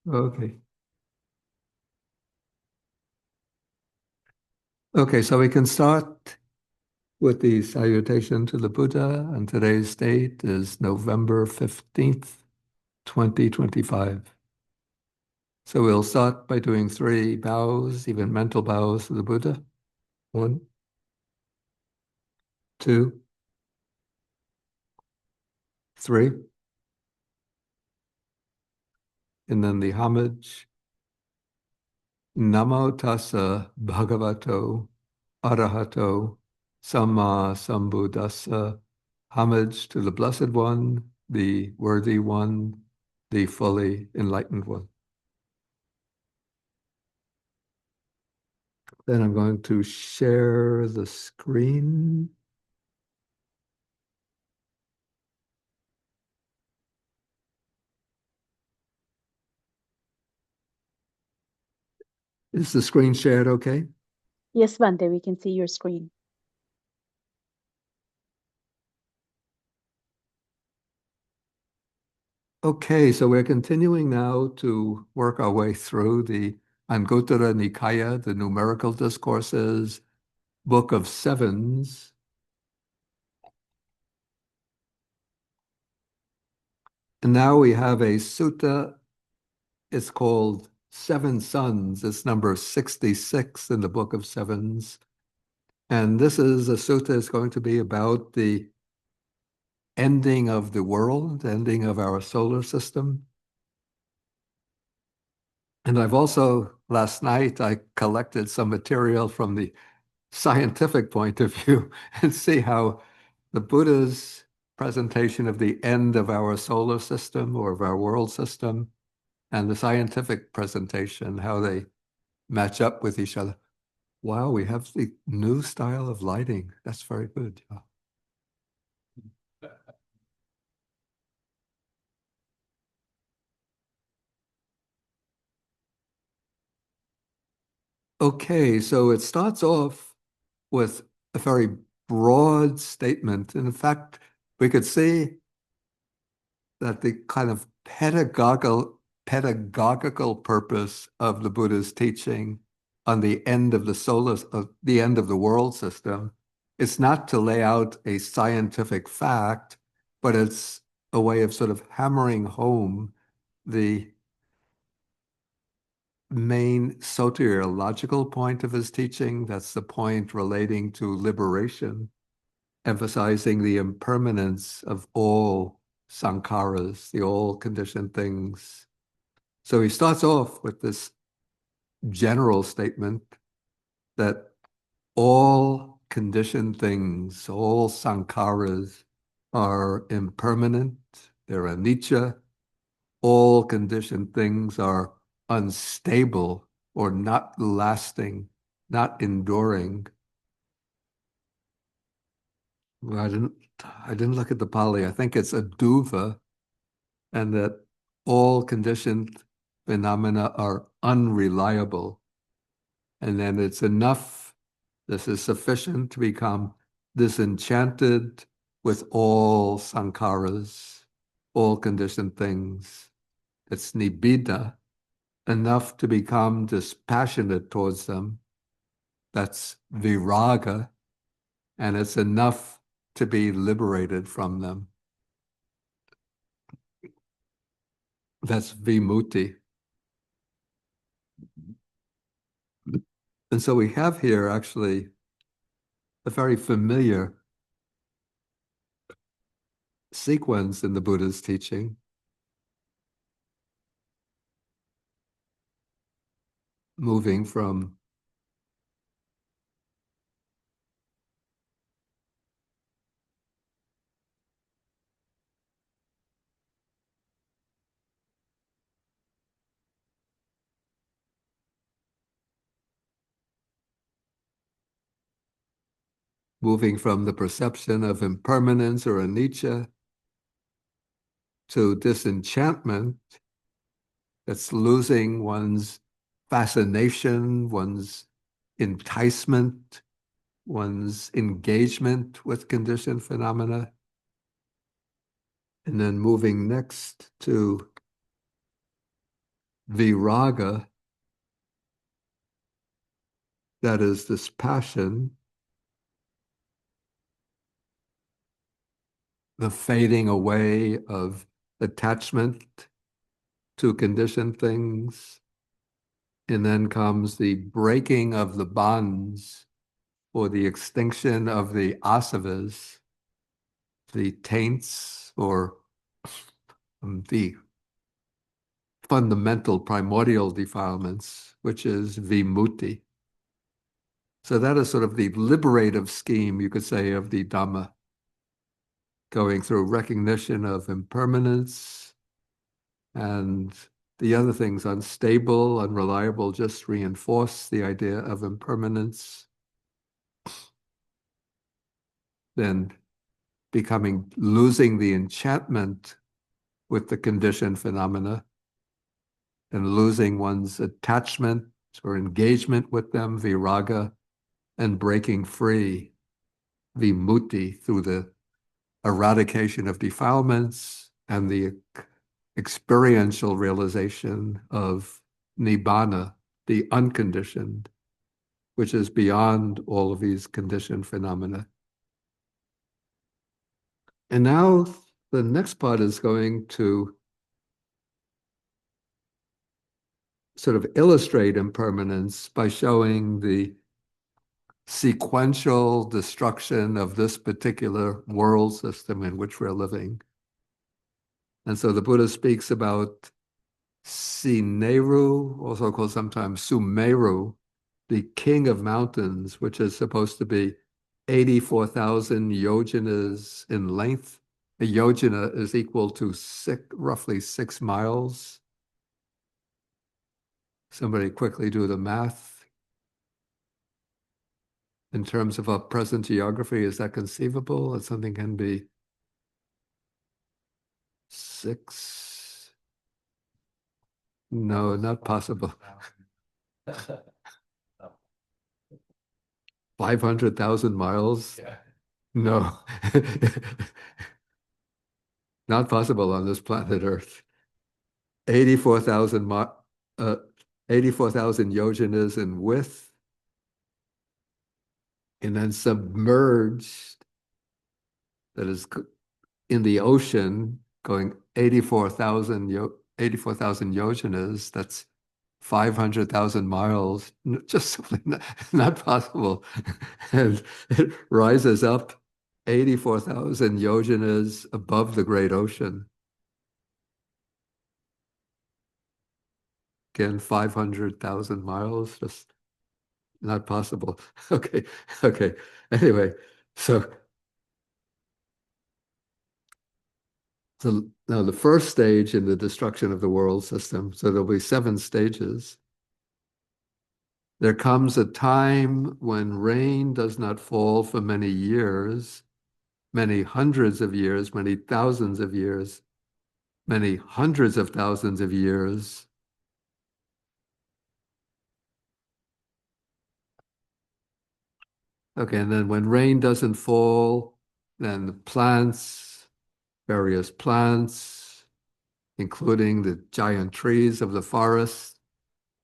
Okay. Okay, so we can start with the salutation to the Buddha, and today's date is November 15th, 2025. So we'll start by doing 3 bows, even mental bows to the Buddha. 1, 2, 3. And then the homage. Namo tassa bhagavato arahato samma sambuddhassa. Homage to the Blessed One, the Worthy One, the fully enlightened one. Then I'm going to share the screen. Is the screen shared okay? Yes, Bhante, we can see your screen. Okay, so we're continuing now to work our way through the Anguttara Nikaya, the numerical discourses, Book of Sevens. And now we have a sutta. It's called Seven Sons. It's number 66 in the Book of Sevens. And this is a sutta is going to be about the ending of the world, ending of our solar system. And I've also, last night, I collected some material from the scientific point of view and see how the Buddha's presentation of the end of our solar system or of our world system and the scientific presentation, how they match up with each other. Wow, we have the new style of lighting. That's very good. Yeah. Okay, so it starts off with a very broad statement. And in fact, we could see that the kind of pedagogical purpose of the Buddha's teaching on the end of the end of the world system, it's not to lay out a scientific fact, but it's a way of sort of hammering home the main soteriological point of his teaching. That's the point relating to liberation, emphasizing the impermanence of all sankharas, the all conditioned things. So he starts off with this general statement that all conditioned things, all sankharas are impermanent, they're anicca, all conditioned things are unstable or not lasting, not enduring. Well, I didn't look at the Pali. I think it's aduva, and that all conditioned phenomena are unreliable. And then it's enough, this is sufficient to become disenchanted with all sankharas, all conditioned things. It's nibbida, enough to become dispassionate towards them. That's viraga, and it's enough to be liberated from them. That's vimutti. And so we have here actually a very familiar sequence in the Buddha's teaching. Moving from the perception of impermanence or anicca to disenchantment. That's losing one's fascination, one's enticement, one's engagement with conditioned phenomena. And then moving next to viraga, that is this passion, the fading away of attachment to conditioned things. And then comes the breaking of the bonds or the extinction of the asavas, the taints or the fundamental primordial defilements, which is vimutti. So that is sort of the liberative scheme, you could say, of the Dhamma, going through recognition of impermanence and the other things, unstable, unreliable, just reinforce the idea of impermanence. Then losing the enchantment with the conditioned phenomena and losing one's attachment or engagement with them, viraga, and breaking free, vimutti, through the eradication of defilements and the experiential realization of nibbana, the unconditioned, which is beyond all of these conditioned phenomena. And now the next part is going to sort of illustrate impermanence by showing the sequential destruction of this particular world system in which we're living. And so the Buddha speaks about Sineru, also called sometimes Sumeru, the king of mountains, which is supposed to be 84,000 yojanas in length. A yojana is equal to roughly 6 miles. Somebody quickly do the math. In terms of our present geography, is that conceivable? That something can be 6? No, not possible. 500,000 miles? Yeah. No. Not possible on this planet Earth. 84,000 84,000 yojanas in width, and then submerged, that is in the ocean, going 84,000 yojanas, that's 500,000 miles, just simply not possible. And it rises up 84,000 yojanas above the great ocean. Again, 500,000 miles, just not possible. Okay, okay. Anyway, so now the first stage in the destruction of the world system, so there'll be 7 stages. There comes a time when rain does not fall for many years, many hundreds of years, many thousands of years, many hundreds of thousands of years. Okay, and then when rain doesn't fall, then the plants, various plants, including the giant trees of the forest,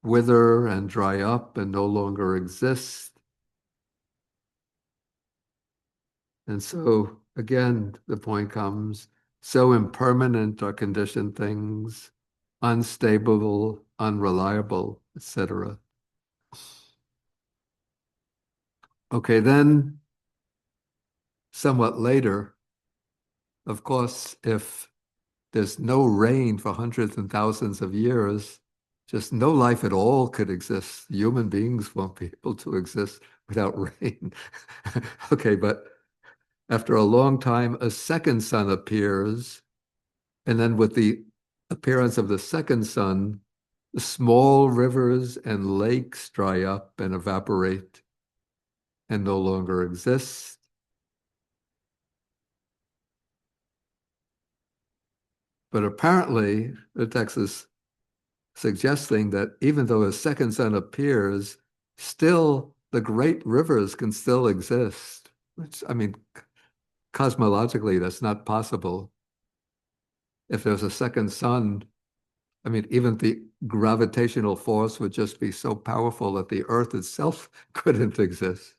wither and dry up and no longer exist. And so, again, the point comes, so impermanent are conditioned things, unstable, unreliable, etc. Okay, then somewhat later, of course, if there's no rain for hundreds and thousands of years, just no life at all could exist. Human beings won't be able to exist without rain. Okay, but after a long time, a second sun appears, and then with the appearance of the second sun, the small rivers and lakes dry up and evaporate and no longer exist. But apparently, the text is suggesting that even though a second sun appears, still the great rivers can still exist, which, I mean, cosmologically, that's not possible. If there's a second sun, I mean, even the gravitational force would just be so powerful that the Earth itself couldn't exist.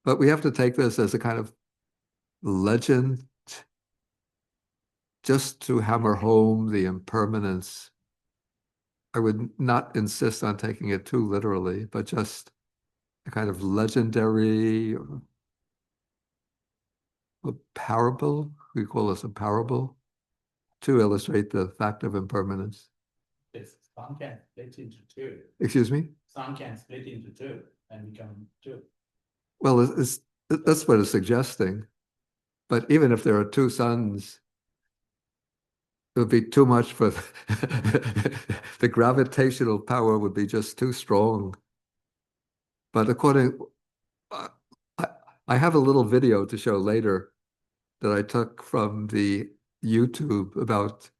But we have to take this as a kind of legend just to hammer home the impermanence. I would not insist on taking it too literally, but just a kind of legendary a parable. We call this a parable to illustrate the fact of impermanence. Yes, sun can split into two. Excuse me? Sun can split into two and become two. Well, that's what it's suggesting. But even if there are two suns, it would be too much for the gravitational power would be just too strong. But I, I have a little video to show later that I took from the YouTube about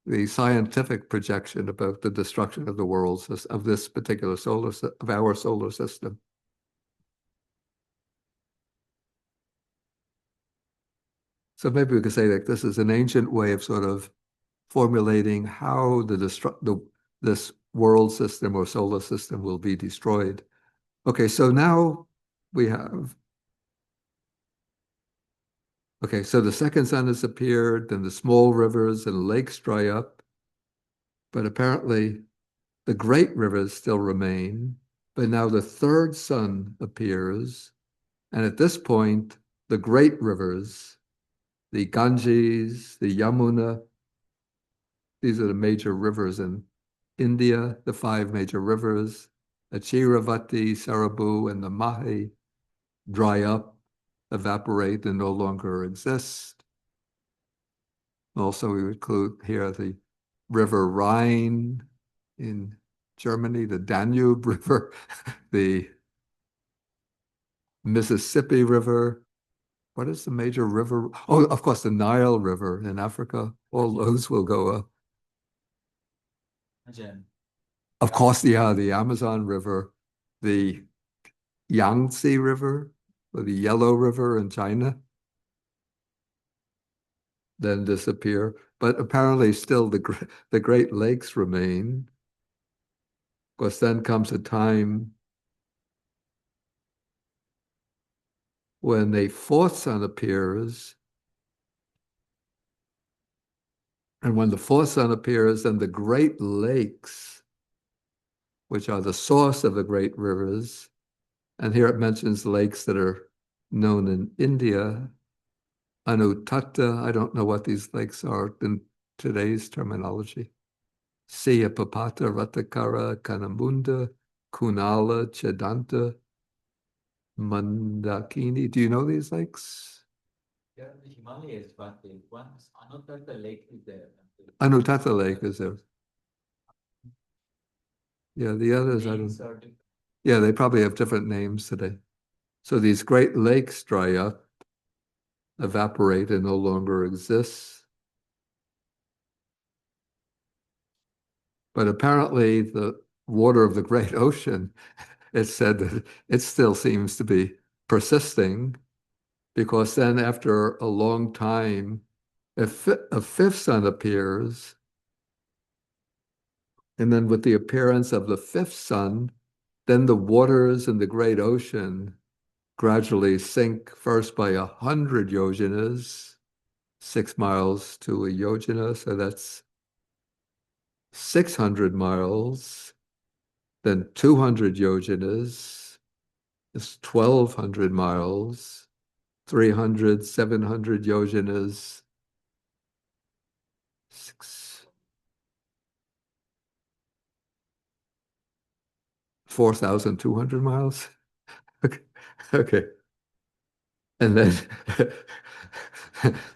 the scientific projection about the destruction of the world of this particular of our solar system. So maybe we could say that this is an ancient way of sort of formulating how this world system or solar system will be destroyed. Okay, so now we have. Okay, so the second sun has appeared, then the small rivers and lakes dry up, but apparently the great rivers still remain. But now the third sun appears, and at this point, the great rivers, the Ganges, the Yamuna, these are the major rivers in India, the five major rivers, the Chiravati, Sarabu, and the Mahi, dry up, evaporate, and no longer exist. Also, we would include here the River Rhine in Germany, the Danube River, the Mississippi River. What is the major river? Oh, of course, the Nile River in Africa. All those will go up. Of course, the Amazon River, the Yangtze River, or the Yellow River in China, then disappear. But apparently still the Great Lakes remain. Of course, then comes a time when the fourth sun appears. And when the fourth sun appears, then the Great Lakes, which are the source of the great rivers, and here it mentions lakes that are known in India, Anuttata, I don't know what these lakes are in today's terminology. Siyapapata, Ratakara, Kanamunda, Kunala, Chedanta, Mandakini. Do you know these lakes? Yeah, the Himalayas, but the one Anuttara Lake is there. Anuttata Lake is there. Yeah, the others, I don't. Yeah, they probably have different names today. So these great lakes dry up, evaporate, and no longer exist. But apparently the water of the great ocean, it said that it still seems to be persisting, because then after a long time, a fifth sun appears, and then with the appearance of the fifth sun, then the waters in the great ocean gradually sink first by 100 yojanas, 6 miles to a yojana, so that's 600 miles, then 200 yojanas is 1,200 miles, 300, 700 yojanas, 4,200 miles. Okay. Okay. And then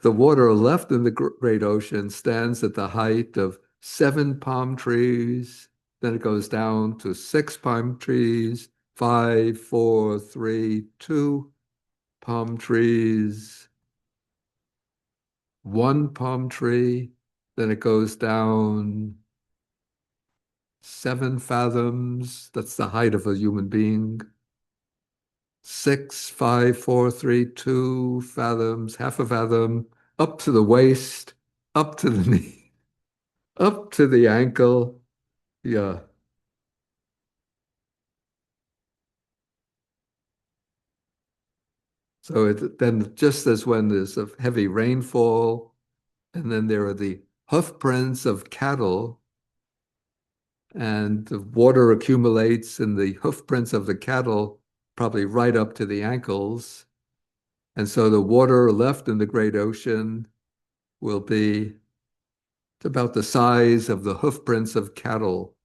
the water left in the great ocean stands at the height of 7 palm trees. Then it goes down to 6 palm trees, 5, 4, 3, 2 palm trees, 1 palm tree. Then it goes down 7 fathoms. That's the height of a human being. 6, 5, 4, 3, 2 fathoms, half a fathom, up to the waist, up to the knee. up to the ankle. Yeah. So then just as when there's a heavy rainfall, and then there are the hoof prints of cattle, and the water accumulates in the hoof prints of the cattle, probably right up to the ankles. And so the water left in the great ocean will be about the size of the hoof prints of cattle.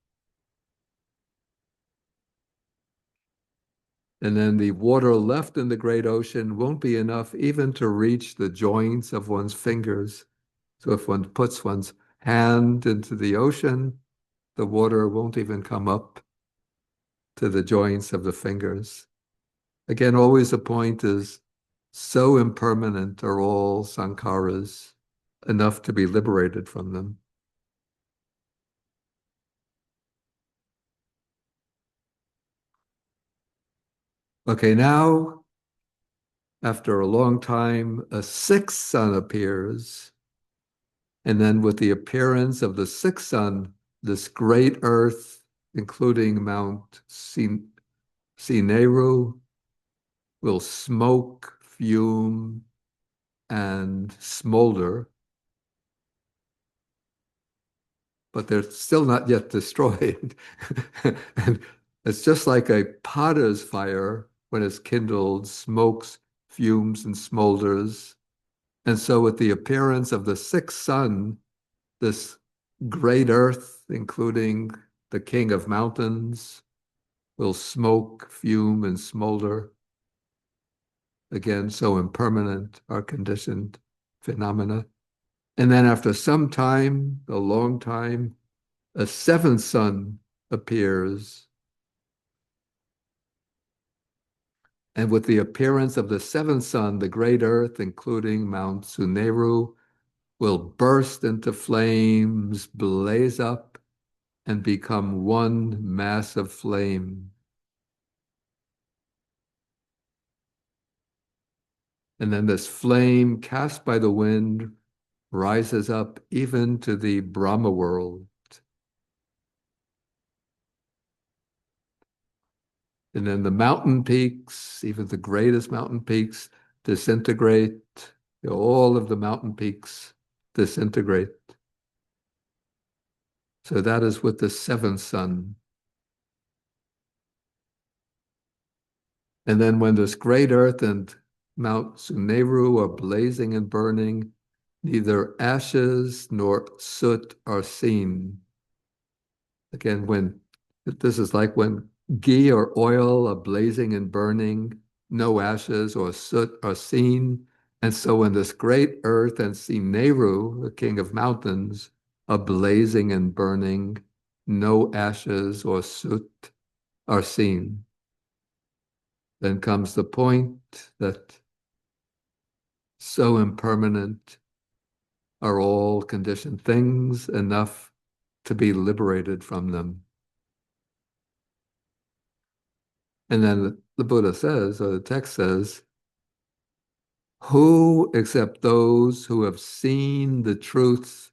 And then the water left in the great ocean won't be enough even to reach the joints of one's fingers. So if one puts one's hand into the ocean, the water won't even come up to the joints of the fingers. Again, always the point is so impermanent are all sankharas, enough to be liberated from them. Okay, now, after a long time, a sixth sun appears. And then with the appearance of the sixth sun, this great earth, including Mount Sineru, will smoke, fume, and smolder, but they're still not yet destroyed. And it's just like a potter's fire when it's kindled, smokes, fumes, and smolders. And so, with the appearance of the sixth sun, this great earth, including the king of mountains, will smoke, fume, and smolder. Again, so impermanent are conditioned phenomena. And then after some time, a long time, a seventh sun appears. And with the appearance of the seventh sun, the great earth, including Mount Sumeru, will burst into flames, blaze up, and become one mass of flame. And then this flame cast by the wind rises up even to the Brahma world. And then the mountain peaks, even the greatest mountain peaks, disintegrate. All of the mountain peaks disintegrate. So that is with the seventh sun. And then when this great earth and Mount Sumeru are blazing and burning, neither ashes nor soot are seen. Again, when this is like when ghee or oil are blazing and burning, no ashes or soot are seen. And so when this great earth and Sineru, the king of mountains, are blazing and burning, no ashes or soot are seen. Then comes the point that so impermanent are all conditioned things, enough to be liberated from them. And then the Buddha says, or the text says, who except those who have seen the truth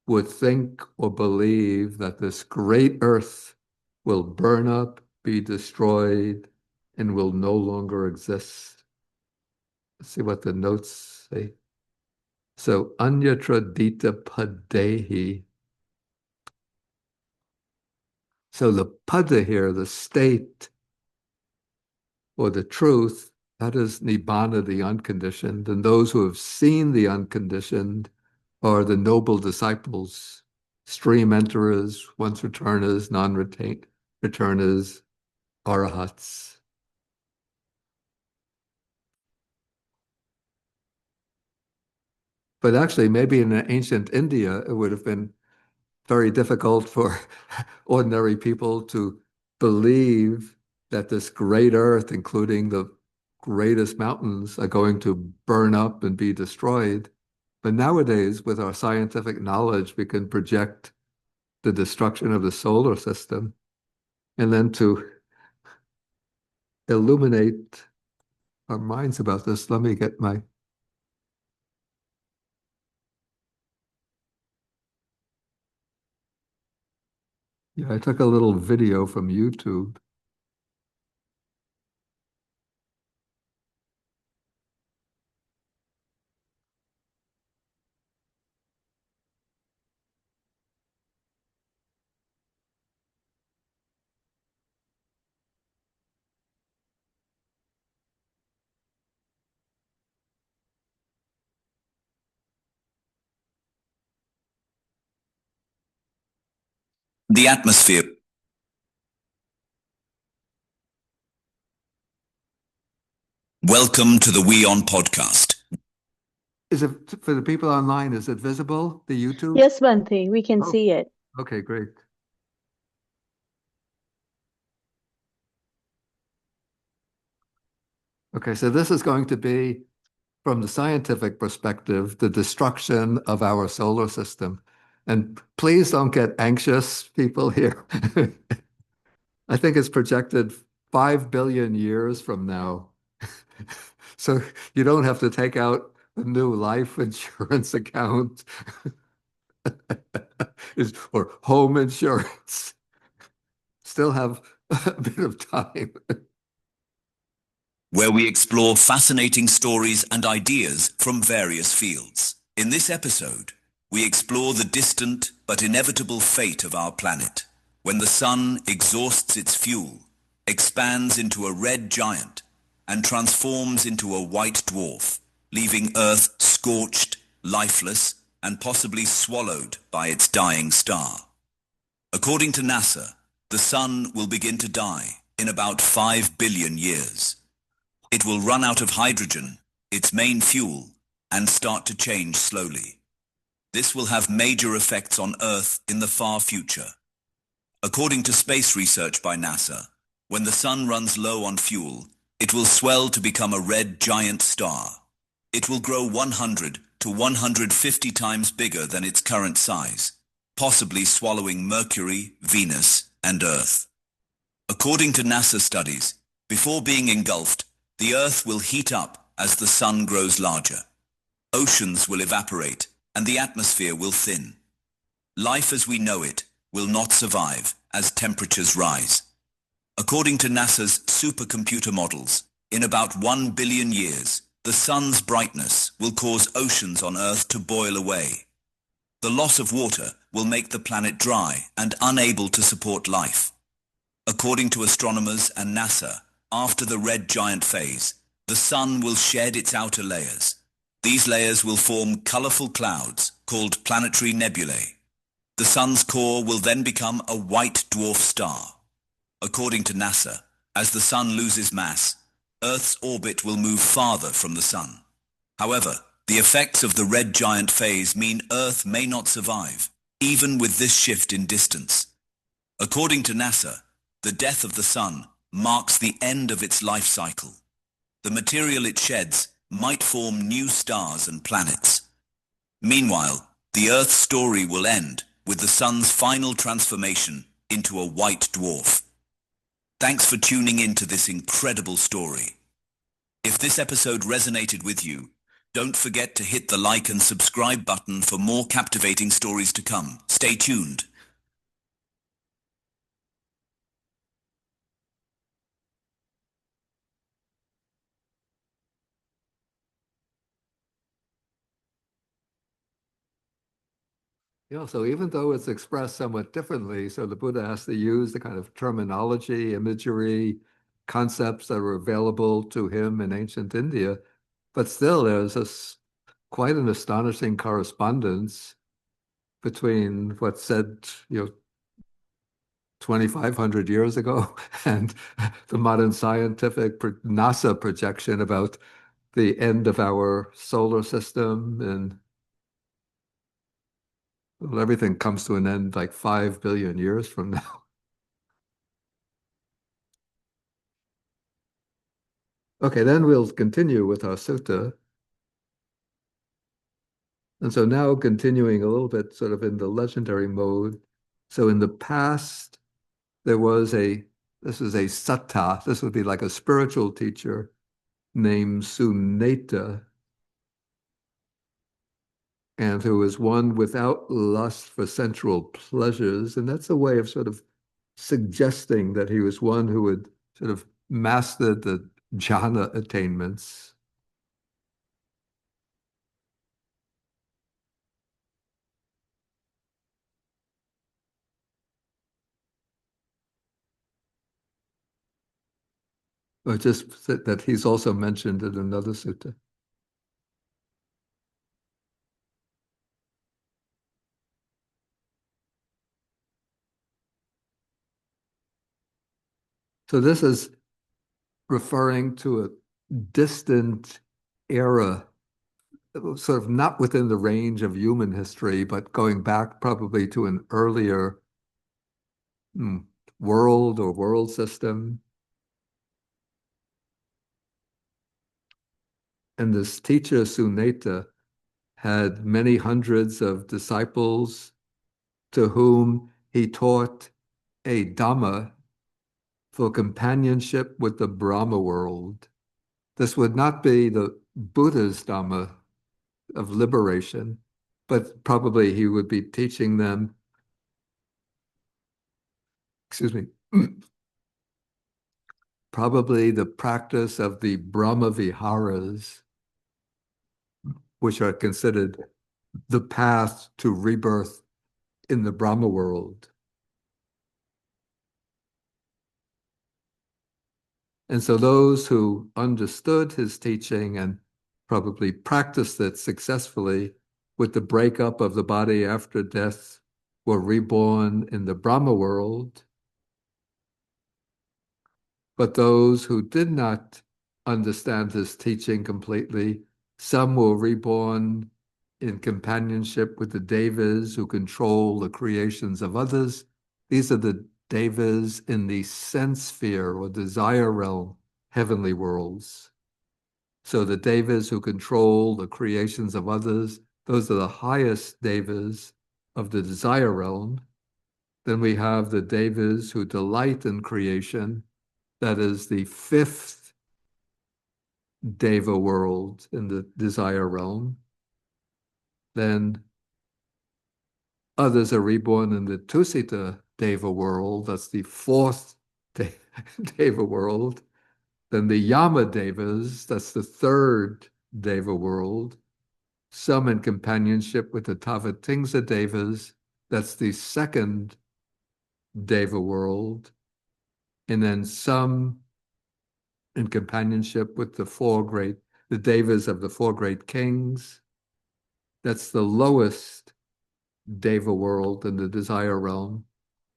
would think or believe that this great earth will burn up, be destroyed, and will no longer exist? Let's see what the notes say. So, anyatra dita padehi. So the pada here, the state or the truth, that is nibbana, the unconditioned. And those who have seen the unconditioned are the noble disciples, stream enterers, once returners, non-returners, arahats. But actually, maybe in ancient India, it would have been very difficult for ordinary people to believe that this great earth, including the greatest mountains, are going to burn up and be destroyed. But nowadays, with our scientific knowledge, we can project the destruction of the solar system. And then to illuminate our minds about this, let me get my Yeah, I took a little video from YouTube. The atmosphere. Welcome to the We On podcast. Is it, for the people online, is it visible, the YouTube? Yes, Bhante, we can Oh. see it. Okay, great. Okay, so this is going to be, from the scientific perspective, the destruction of our solar system. And please don't get anxious, people here. I think it's projected 5 billion years from now. So you don't have to take out a new life insurance account or home insurance. Still have a bit of time. Where we explore fascinating stories and ideas from various fields. In this episode, we explore the distant but inevitable fate of our planet, when the sun exhausts its fuel, expands into a red giant, and transforms into a white dwarf, leaving Earth scorched, lifeless, and possibly swallowed by its dying star. According to NASA, the sun will begin to die in about 5 billion years. It will run out of hydrogen, its main fuel, and start to change slowly. This will have major effects on Earth in the far future. According to space research by NASA, when the sun runs low on fuel, it will swell to become a red giant star. It will grow 100 to 150 times bigger than its current size, possibly swallowing Mercury, Venus, and Earth. According to NASA studies, before being engulfed, the Earth will heat up as the sun grows larger. Oceans will evaporate and the atmosphere will thin. Life as we know it will not survive as temperatures rise. According to NASA's supercomputer models, in about 1 billion years, the sun's brightness will cause oceans on Earth to boil away. The loss of water will make the planet dry and unable to support life. According to astronomers and NASA, after the red giant phase, the sun will shed its outer layers. These layers will form colorful clouds called planetary nebulae. The sun's core will then become a white dwarf star. According to NASA, as the sun loses mass, Earth's orbit will move farther from the sun. However, the effects of the red giant phase mean Earth may not survive, even with this shift in distance. According to NASA, the death of the sun marks the end of its life cycle. The material it sheds might form new stars and planets. Meanwhile, the Earth's story will end with the sun's final transformation into a white dwarf. Thanks for tuning in to this incredible story. If this episode resonated with you, don't forget to hit the like and subscribe button for more captivating stories to come. Stay tuned. Yeah, so even though it's expressed somewhat differently, so the Buddha has to use the kind of terminology, imagery, concepts that were available to him in ancient India, but still there's quite an astonishing correspondence between what's said, 2,500 years ago and the modern scientific NASA projection about the end of our solar system, and well, everything comes to an end like 5 billion years from now. Okay, then we'll continue with our sutta. And so now continuing a little bit sort of in the legendary mode. So in the past, there was this is a satta, this would be like a spiritual teacher named Suneta. and who is one without lust for sensual pleasures. And that's a way of sort of suggesting that he was one who had sort of mastered the jhana attainments. Or just that he's also mentioned in another sutta. So this is referring to a distant era, sort of not within the range of human history, but going back probably to an earlier world or world system. And this teacher, Suneta, had many hundreds of disciples to whom he taught a Dhamma for companionship with the Brahma world. This would not be the Buddha's Dhamma of liberation, but probably he would be teaching them, excuse me, probably the practice of the Brahma Viharas, which are considered the path to rebirth in the Brahma world. And so those who understood his teaching and probably practiced it successfully with the breakup of the body after death were reborn in the Brahma world. But those who did not understand his teaching completely, some were reborn in companionship with the devas who control the creations of others. These are the devas in the sense sphere or desire realm, heavenly worlds. So the devas who control the creations of others, those are the highest devas of the desire realm. Then we have the devas who delight in creation. That is the fifth deva world in the desire realm. Then others are reborn in the Tusita deva world. That's the fourth deva world. Then the Yama devas, that's the third deva world. Some in companionship with the Tavatimsa devas, that's the second deva world. And then some in companionship with the devas of the four great kings. That's the lowest deva world in the desire realm.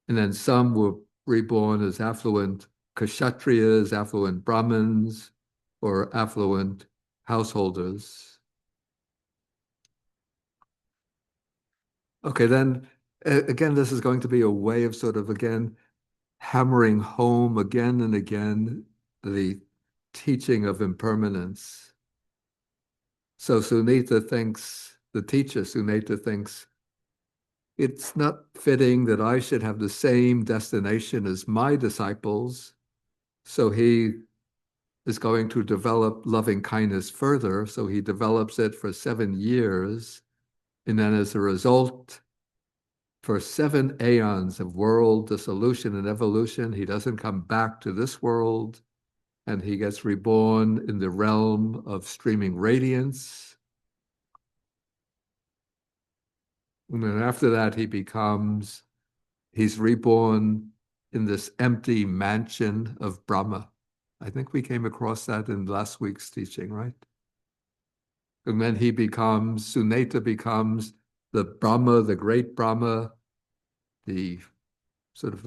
And then some were reborn as affluent kshatriyas, affluent brahmins, or affluent householders. Okay, then again, this is going to be a way of sort of, again, hammering home again and again the teaching of impermanence. So the teacher Suneta thinks, it's not fitting that I should have the same destination as my disciples. So he is going to develop loving kindness further. So he develops it for 7 years. And then as a result, for 7 aeons of world dissolution and evolution, he doesn't come back to this world. And he gets reborn in the realm of streaming radiance. And then after that, he's reborn in this empty mansion of Brahma. I think we came across that in last week's teaching, right? And then Suneta becomes the Brahma, the great Brahma, the sort of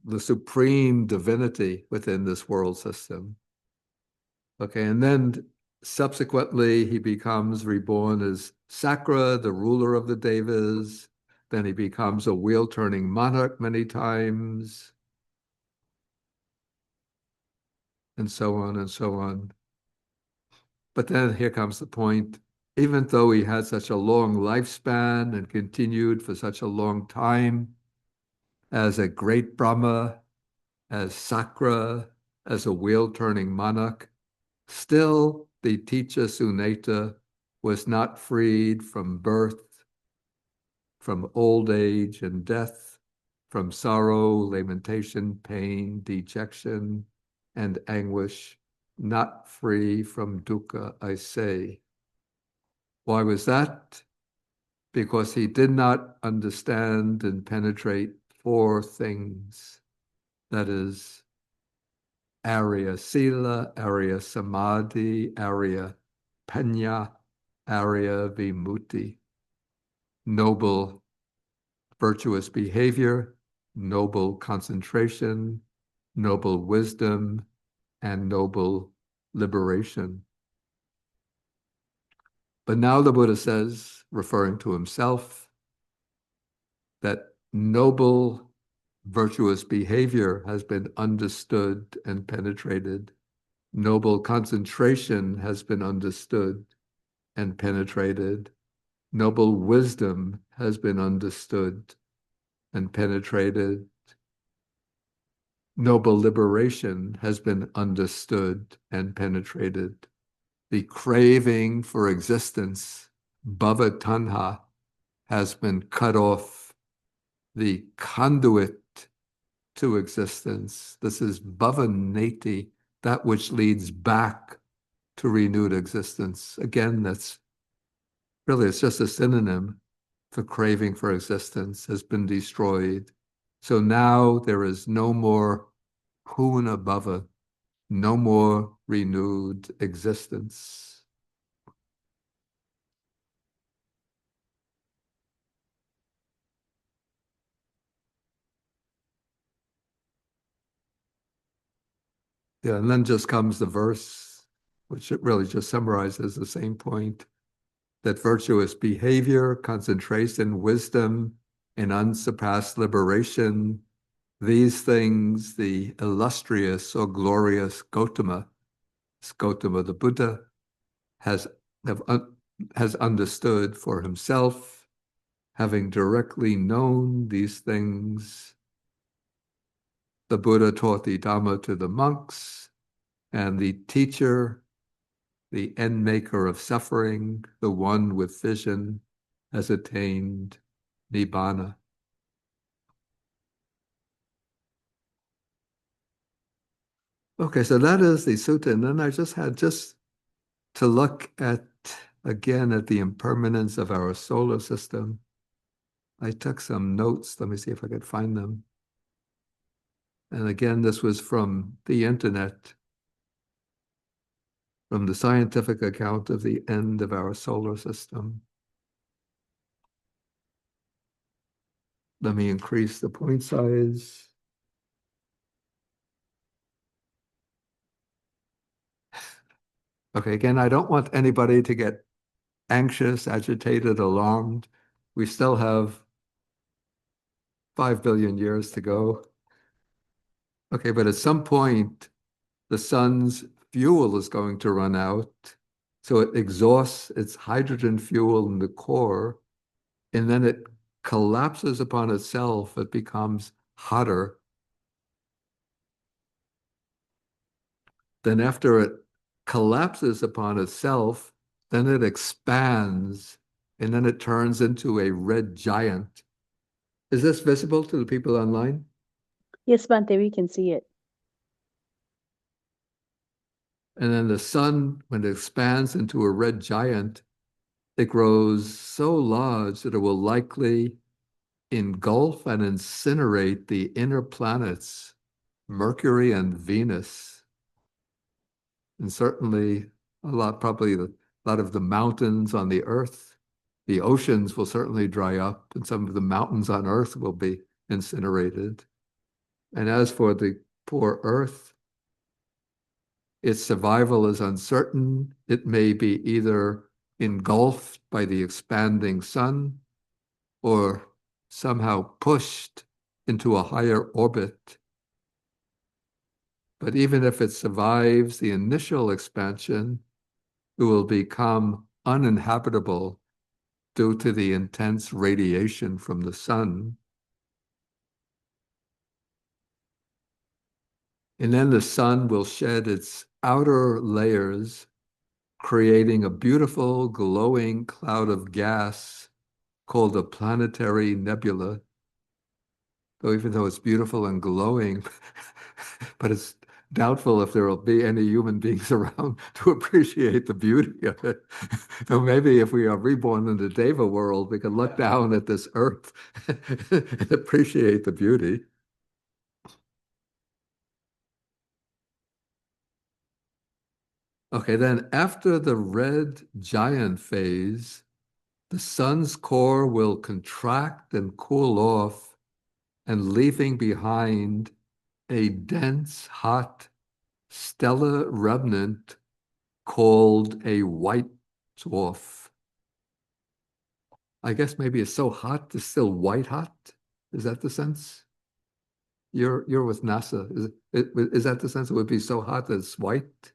the supreme divinity within this world system. Okay, and then subsequently he becomes reborn as Sakra, the ruler of the Devas. Then he becomes a wheel-turning monarch many times, and so on and so on. But then here comes the point, even though he had such a long lifespan and continued for such a long time as a great Brahma, as Sakra, as a wheel-turning monarch, still the Ticca Suneta was not freed from birth, from old age and death, from sorrow, lamentation, pain, dejection, and anguish, not free from dukkha, I say. Why was that? Because he did not understand and penetrate four things. That is, Arya Sila, Arya Samadhi, Arya Panya, Arya Vimutti. Noble virtuous behavior, noble concentration, noble wisdom, and noble liberation. But now the Buddha says, referring to himself, that noble virtuous behavior has been understood and penetrated. Noble concentration has been understood and penetrated. Noble wisdom has been understood and penetrated. Noble liberation has been understood and penetrated. The craving for existence, bhava tanha, has been cut off. The conduit to existence, this is bhava neti, that which leads back to renewed existence. Again, that's really, it's just a synonym for craving for existence, has been destroyed. So now there is no more puna bhava, no more renewed existence. Yeah, and then just comes the verse, which it really just summarizes the same point, that virtuous behavior, concentration, wisdom, and unsurpassed liberation, these things the illustrious or glorious Gautama the Buddha, has understood for himself, having directly known these things. The Buddha taught the Dhamma to the monks, and the teacher, the end maker of suffering, the one with vision, has attained Nibbana. Okay, so that is the sutta. And then I just had to look at, again, at the impermanence of our solar system. I took some notes. Let me see if I could find them. And again, this was from the internet, from the scientific account of the end of our solar system. Let me increase the point size. Okay, again, I don't want anybody to get anxious, agitated, alarmed. We still have 5 billion years to go. Okay, but at some point, the sun's fuel is going to run out. So it exhausts its hydrogen fuel in the core, and then it collapses upon itself. It becomes hotter. Then after it collapses upon itself, then it expands, and then it turns into a red giant. Is this visible to the people online? Yes, Bhante, we can see it. And then the sun, when it expands into a red giant, it grows so large that it will likely engulf and incinerate the inner planets, Mercury and Venus. And certainly probably a lot of the mountains on the earth. The oceans will certainly dry up, and some of the mountains on earth will be incinerated. And as for the poor earth, its survival is uncertain. It may be either engulfed by the expanding sun or somehow pushed into a higher orbit. But even if it survives the initial expansion, it will become uninhabitable due to the intense radiation from the sun. And then the sun will shed its outer layers creating a beautiful glowing cloud of gas called a planetary nebula. So even though it's beautiful and glowing, but it's doubtful if there will be any human beings around to appreciate the beauty of it. So maybe if we are reborn in the Deva world, we can look down at this earth and appreciate the beauty. Okay, then after the red giant phase, the sun's core will contract and cool off, and leaving behind a dense, hot, stellar remnant called a white dwarf. I guess maybe it's so hot, it's still white hot. Is that the sense? You're with NASA. Is that the sense? It would be so hot that it's white?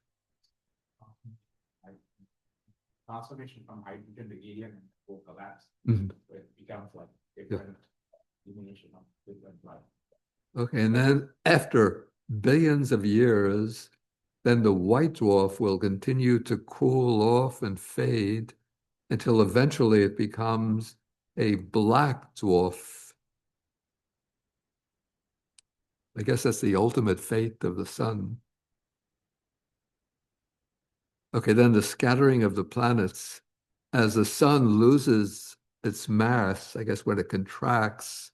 Transformation from hydrogen to helium and will collapse. Mhm. It becomes like different illumination of different light. Okay, and then after billions of years, then the white dwarf will continue to cool off and fade until eventually it becomes a black dwarf. I guess that's the ultimate fate of the sun. Okay, then the scattering of the planets. As the sun loses its mass, I guess when it contracts,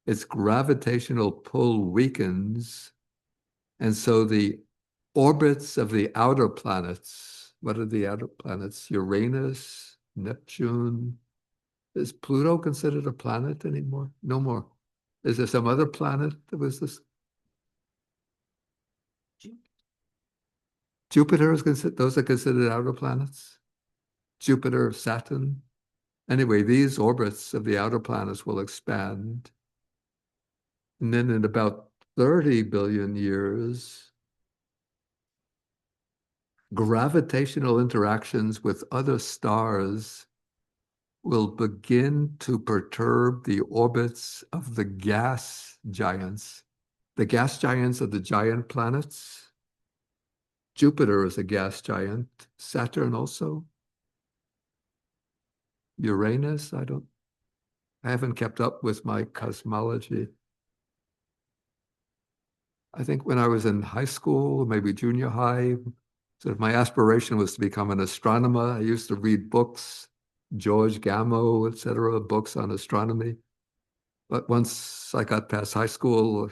its gravitational pull weakens. And so the orbits of the outer planets, what are the outer planets? Uranus, Neptune. Is Pluto considered a planet anymore? No more. Is there some other planet that was this? Jupiter is considered, those are considered outer planets? Jupiter, Saturn. Anyway, these orbits of the outer planets will expand. And then in about 30 billion years, gravitational interactions with other stars will begin to perturb the orbits of the gas giants. The gas giants are the giant planets. Jupiter is a gas giant. Saturn also. Uranus, I haven't kept up with my cosmology. I think when I was in high school, maybe junior high, so my aspiration was to become an astronomer. I used to read books, George Gamow, etc., books on astronomy. But once I got past high school,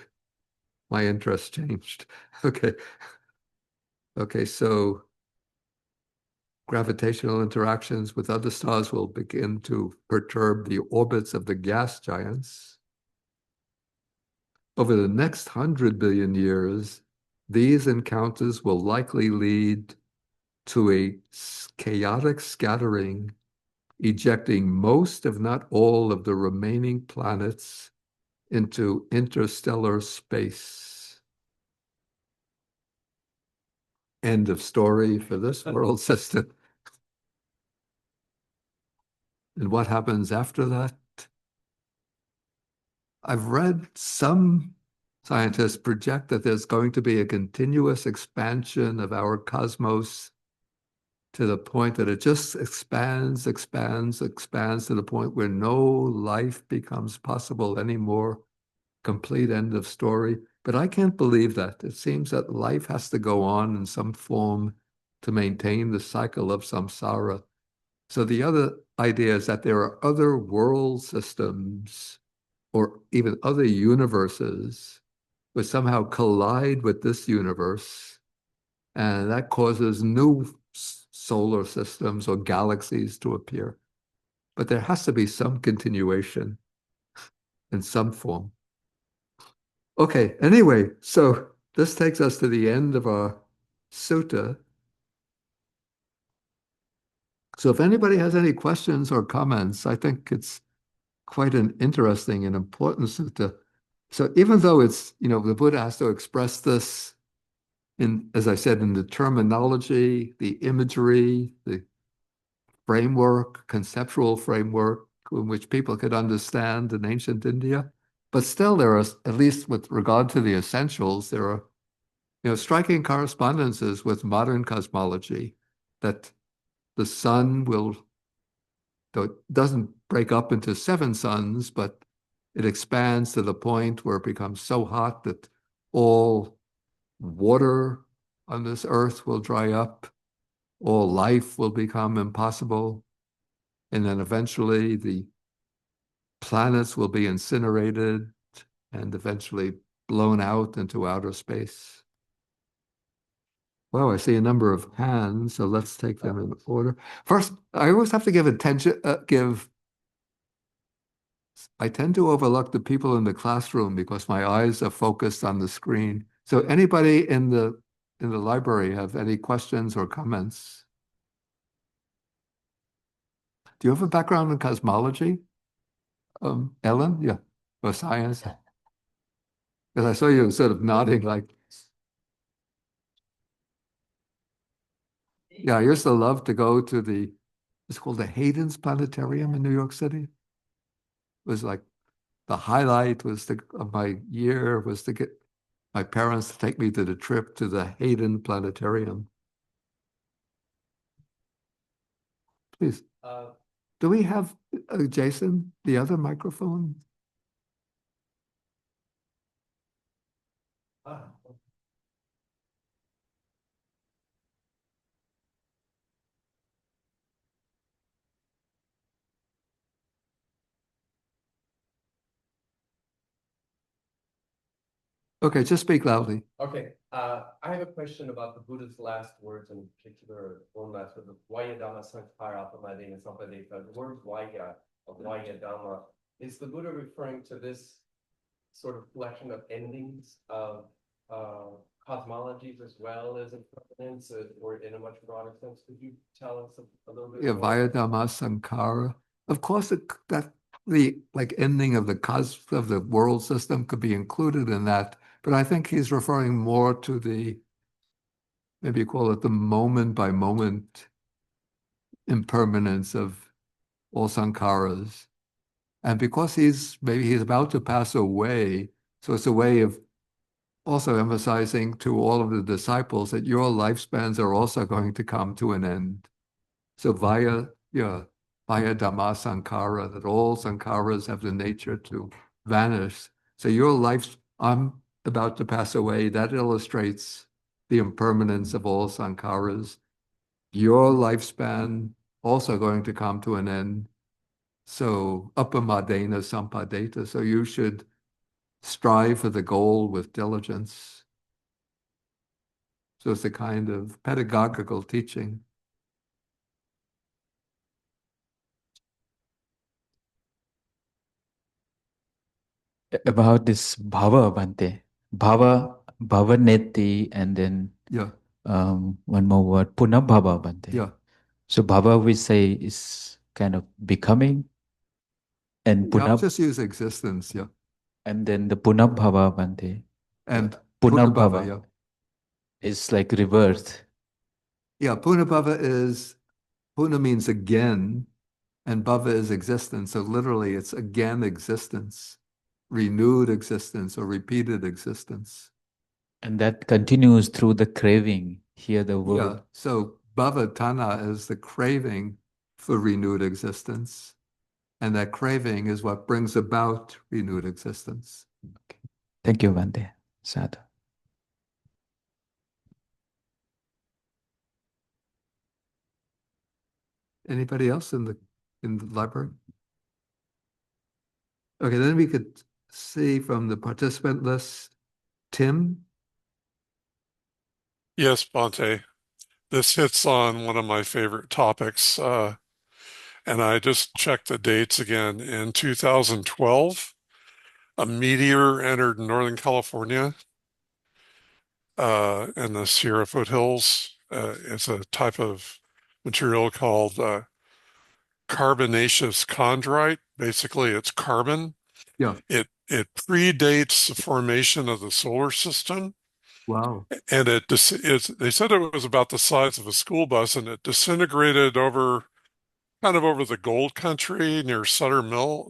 my interest changed. Okay. Okay, so gravitational interactions with other stars will begin to perturb the orbits of the gas giants. Over the next 100 billion years, these encounters will likely lead to a chaotic scattering, ejecting most, if not all, of the remaining planets into interstellar space. End of story for this world system. And what happens after that? I've read some scientists project that there's going to be a continuous expansion of our cosmos to the point that it just expands, expands, expands to the point where no life becomes possible anymore. Complete end of story. But I can't believe that. It seems that life has to go on in some form to maintain the cycle of samsara. So the other idea is that there are other world systems or even other universes which somehow collide with this universe, and that causes new solar systems or galaxies to appear. But there has to be some continuation in some form. Okay, anyway, so this takes us to the end of our sutta. So if anybody has any questions or comments, I think it's quite an interesting and important sutta. So even though it's, the Buddha has to express this in, as I said, in the terminology, the imagery, the framework, conceptual framework in which people could understand in ancient India. But still there are, at least with regard to the essentials, there are, striking correspondences with modern cosmology that the sun will, though it doesn't break up into 7 suns, but it expands to the point where it becomes so hot that all water on this earth will dry up, all life will become impossible, and then eventually the planets will be incinerated and eventually blown out into outer space. Well, I see a number of hands, so let's take them in order. First, I always have to give attention, I tend to overlook the people in the classroom because my eyes are focused on the screen. So anybody in the library have any questions or comments? Do you have a background in cosmology? Ellen? Yeah. Or science? Because I saw you sort of nodding like, yeah, I used to love to go to it's called the Hayden's Planetarium in New York City. It was like the highlight of my year was to get my parents to take me to the trip to the Hayden Planetarium. Please. Do we have, Jason, the other microphone? Okay, just speak loudly. Okay, I have a question about the Buddha's last words, in particular, one last word, the Vaya Dhamma Sankhara Apamade Sampadeta. The word Vaya, of Vaya Dhamma, is the Buddha referring to this sort of collection of endings of cosmologies as well as impermanence, or in a much broader sense? Could you tell us a little bit Yeah, more? Vaya Dhamma Sankhara. Of course, that the ending of the world system could be included in that, but I think he's referring more to maybe you call it the moment by moment impermanence of all sankharas. And because maybe he's about to pass away, so it's a way of also emphasizing to all of the disciples that your lifespans are also going to come to an end. So via Dhamma Sankhara, that all sankharas have the nature to vanish. So your life, I'm about to pass away, that illustrates the impermanence of all sankharas. Your lifespan also going to come to an end. So upamadena sampadeta. So you should strive for the goal with diligence. So it's a kind of pedagogical teaching. About this bhava, Bhante. Bhavaneti, and then Yeah, one more word, punabhava, Bhante. yeah. So bhava we say is kind of becoming, and Yeah, I'll punab, just use existence, yeah. and then the punabhava, Bhante. And Punabhava yeah. is like rebirth. Yeah, punabhava puna means again, and bhava is existence. So literally it's again existence, renewed existence or repeated existence. And that continues through the craving. Here the word. Yeah, so bhava tana is the craving for renewed existence. And that craving is what brings about renewed existence. Okay. Thank you, Bhante. Sadhu. Anybody else in the library? Okay, then we could see from the participant list, Tim. Yes, Bhante. This hits on one of my favorite topics. And I just checked the dates again. In 2012, a meteor entered Northern California in the Sierra foothills. It's a type of material called carbonaceous chondrite. Basically, it's carbon. Yeah. It predates the formation of the solar system. Wow. And they said it was about the size of a school bus, and it disintegrated kind of over the gold country near Sutter Mill,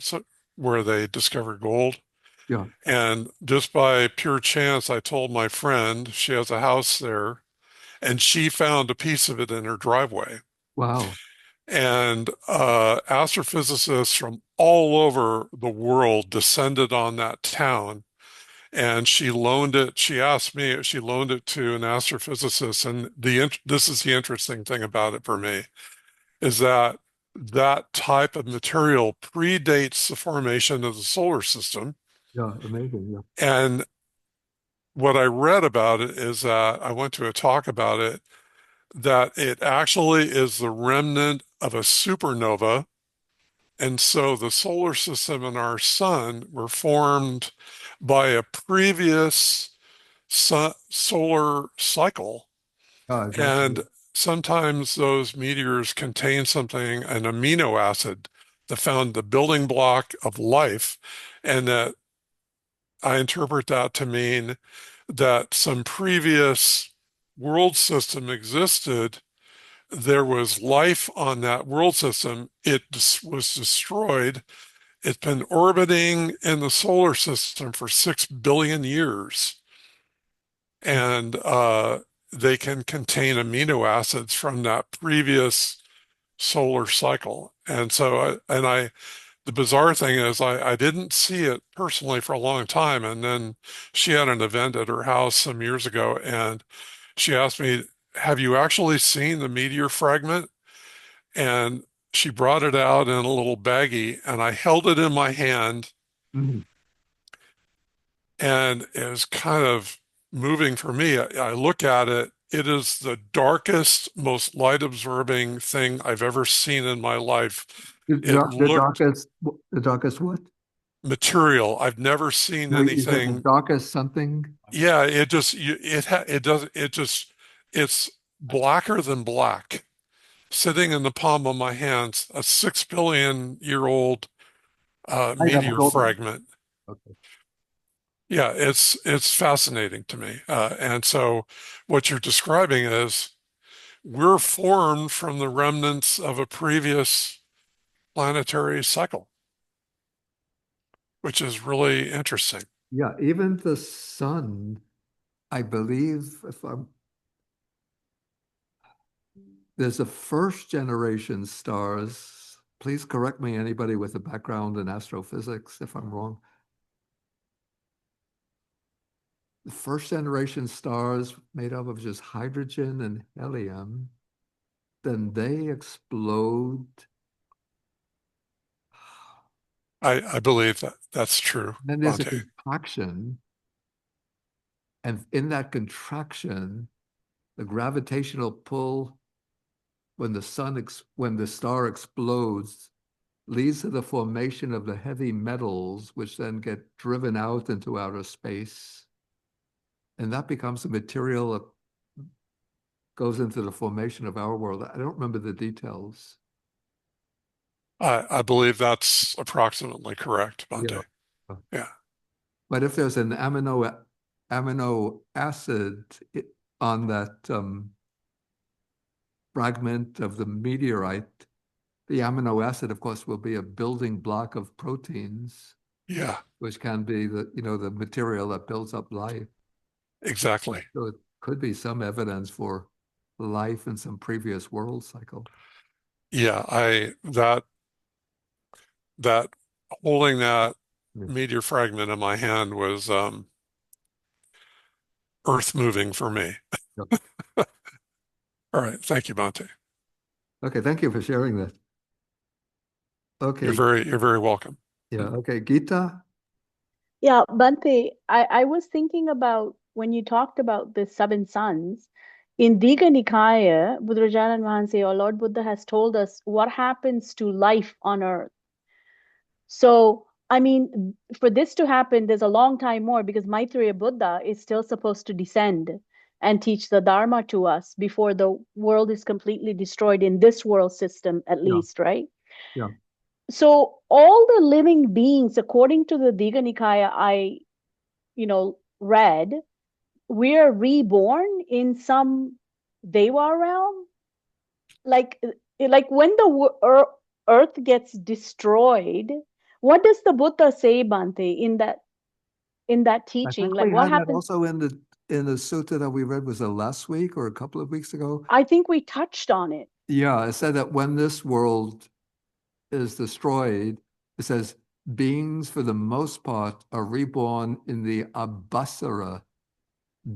where they discovered gold. Yeah. And just by pure chance, I told my friend, she has a house there, and she found a piece of it in her driveway. Wow. And astrophysicists from all over the world descended on that town. And she loaned it. She asked me. She loaned it to an astrophysicist. And this is the interesting thing about it for me, is that that type of material predates the formation of the solar system. Yeah, amazing. Yeah. And what I read about it is that I went to a talk about it, that it actually is the remnant of a supernova. And so the solar system and our sun were formed by a previous solar cycle. Oh, exactly. And sometimes those meteors contain something, an amino acid, that found the building block of life. And that I interpret that to mean that some previous world system existed. There was life on that world system. It was destroyed. It's been orbiting in the solar system for 6 billion years. And they can contain amino acids from that previous solar cycle. And so, the bizarre thing is I didn't see it personally for a long time. And then she had an event at her house some years ago, and she asked me, have you actually seen the meteor fragment? And she brought it out in a little baggie, and I held it in my hand, Mhm. and it was kind of moving for me. I look at it. It is the darkest, most light absorbing thing I've ever seen in my life. It looked The darkest what? material. I've never seen No, you said the anything. darkest something. Yeah, it does, it's blacker than black, sitting in the palm of my hands, a 6 billion-year-old I never meteor saw that. fragment. Okay. Yeah, it's fascinating to me. And so what you're describing is we're formed from the remnants of a previous planetary cycle, which is really interesting. Yeah, even the sun, I believe, there's a first generation stars. Please correct me, anybody with a background in astrophysics, if I'm wrong. The first generation stars made up of just hydrogen and helium, then they explode. I believe that that's true, Then there's a Bhante. contraction, and in that contraction, the gravitational pull when the star explodes leads to the formation of the heavy metals, which then get driven out into outer space. And that becomes the material that goes into the formation of our world. I don't remember the details. I believe that's approximately correct, Bhante. Yeah. Yeah. But if there's an amino acid on that fragment of the meteorite, the amino acid, of course, will be a building block of proteins, Yeah, which can be the material that builds up life. exactly. So it could be some evidence for life in some previous world cycle. Yeah, that holding that Yeah. meteor fragment in my hand was earth moving for me. Yep. All right, thank you, Bhante. Okay, thank you for sharing that. Okay, You're very welcome. yeah, okay, Gita. Yeah, Bhante, I was thinking about when you talked about the seven suns. In Digha Nikaya, Buddhajanan Mahanse, or Lord Buddha, has told us what happens to life on earth. So, I mean, for this to happen, there's a long time more, because Maitreya Buddha is still supposed to descend and teach the Dharma to us before the world is completely destroyed in this world system, at Yeah. least, right? Yeah. So all the living beings, according to the Digha Nikaya I read, we're reborn in some Deva realm. Like when the earth gets destroyed, what does the Buddha say, Bhante, in that I teaching? think Like we what had that happens? also in in the sutta that we read, was it last week or a couple of weeks ago? I think we touched on it. Yeah, it said that when this world is destroyed, it says beings for the most part are reborn in the Abhasara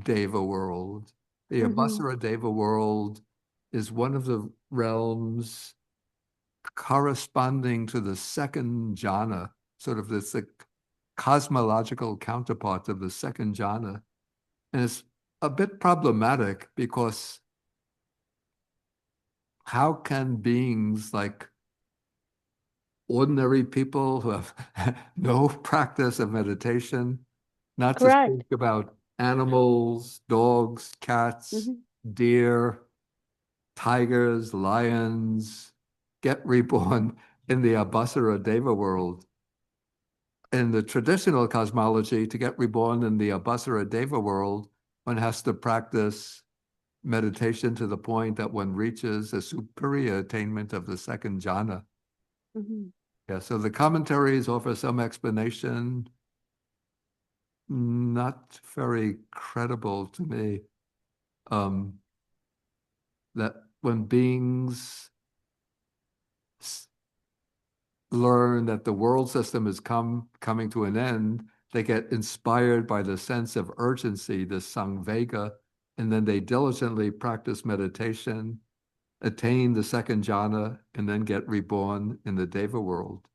Deva world. The Abhasara Deva world is one of the realms corresponding to the second jhana, sort of this the cosmological counterpart of the second jhana. And it's a bit problematic because how can beings like ordinary people who have no practice of meditation, not to Correct. speak about animals, dogs, cats, deer, tigers, lions, get reborn in the Abhasara Deva world? In the traditional cosmology, to get reborn in the Abhasara Deva world, one has to practice meditation to the point that one reaches a superior attainment of the second jhana. Yeah, so the commentaries offer some explanation, not very credible to me, that when beings learn that the world system is coming to an end, they get inspired by the sense of urgency, the samvega, and then they diligently practice meditation, attain the second jhana, and then get reborn in the Deva world.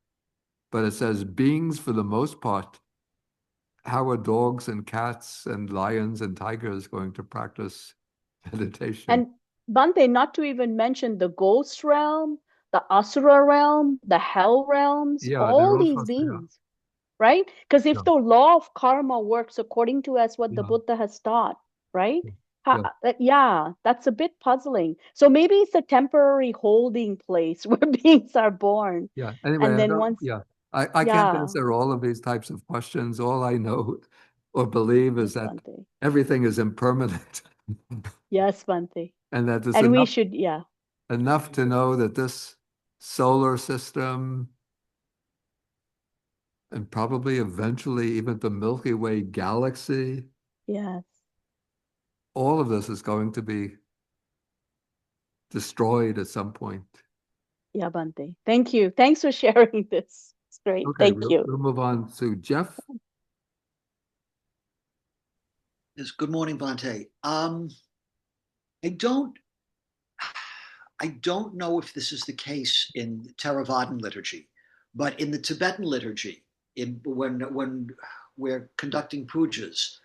But it says beings for the most part. How are dogs and cats and lions and tigers going to practice meditation? And Bhante, not to even mention the ghost realm, the asura realm, the hell realms, Yeah, they're all all these supposed to, yeah. beings, right? Because if Yeah. the law of karma works according to as what the Yeah. Buddha has taught, right? Yeah. Yeah, that's a bit puzzling. So maybe it's a temporary holding place where beings are born. Yeah. Anyway, And I then don't, once, yeah, I can't answer all of these types of questions. All I know or believe is yes, that Bhante. everything is impermanent Yes, Bhante. and that there's And we enough, should, yeah. enough to know that this solar system and probably eventually even the Milky Way galaxy, Yes. all of this is going to be destroyed at some point. Yeah, Bhante. Thank you. Thanks for sharing this. It's great. Okay, Thank you. we'll move on to Jeff. Yes, good morning, Bhante. I don't know if this is the case in Theravadan liturgy, but in the Tibetan liturgy, when we're conducting pujas,